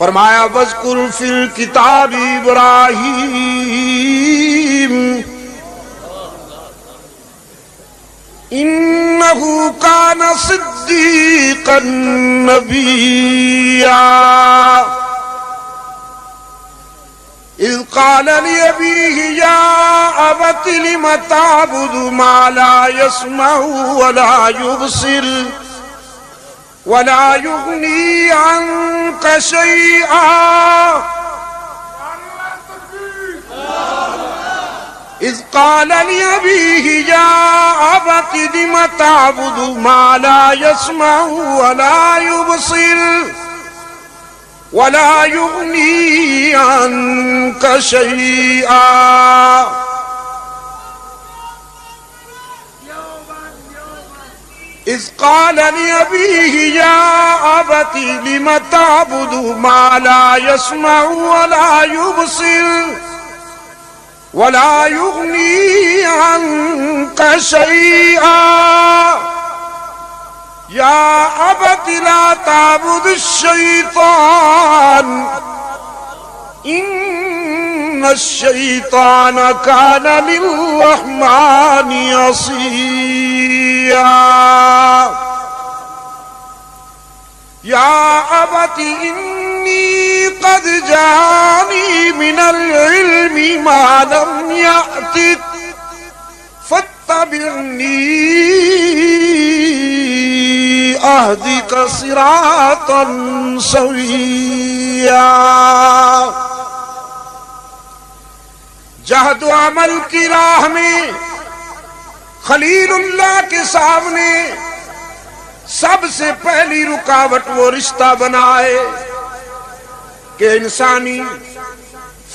فرمایا وَاذْكُرْ فِي الْكِتَابِ إِبْرَاهِيمَ إِنَّهُ كَانَ صِدِّيقًا نَبِيًّا إِذْ قَالَ لِأَبِيهِ يَا أَبَتِ لِمَ تَعْبُدُ مَا لَا يَسْمَعُ وَلَا يُبْصِرُ وَلَا يُغْنِي عَنْكَ شَيْئًا إِذْ قَالَ لِأَبِيهِ يَا أَبَتِ لِمَ تَعْبُدُ مَا لَا يَسْمَعُ وَلَا يُبْصِرُ وَلَا يُغْنِي عَنْكَ شَيْئًا إِذْ قَالَ لِأَبِيهِ يَا أَبَتِ لِمَ تَعْبُدُ مَا لَا يَسْمَعُ وَلَا يُبْصِرُ وَلَا يُغْنِي عَنْكَ شَيْئًا يَا أَبَتِ لَا تَعْبُدِ الشَّيْطَانَ إِنَّ الشَّيْطَانَ كَانَ لِلرَّحْمَنِ عَصِيًّا يَا أَبَتِ إِنِّي قَدْ جَاءَنِي مِنَ الْعِلْمِ مَا لَمْ يَأْتِكَ فَاتَّبِعْنِي أَهْدِكَ صِرَاطًا سَوِيًّا جہد و عمل کی راہ میں خلیل اللہ کے سامنے سب سے پہلی رکاوٹ وہ رشتہ بنائے کہ انسانی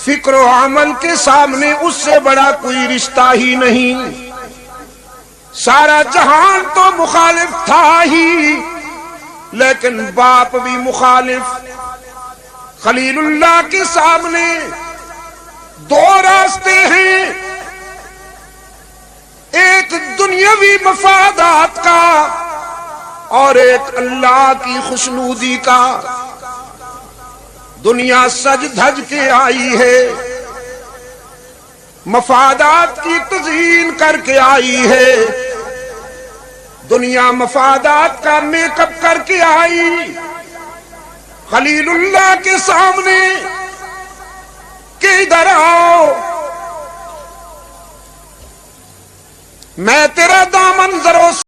فکر و عمل کے سامنے اس سے بڑا کوئی رشتہ ہی نہیں. سارا جہان تو مخالف تھا ہی لیکن باپ بھی مخالف. خلیل اللہ کے سامنے دو راستے ہیں، ایک دنیاوی مفادات کا اور ایک اللہ کی خوشنودی کا. دنیا سج دھج کے آئی ہے، مفادات کی تزئین کر کے آئی ہے. دنیا مفادات کا میک اپ کر کے آئی. خلیل اللہ کے سامنے کہ ادھر آؤ، میں تیرا دامن ضرور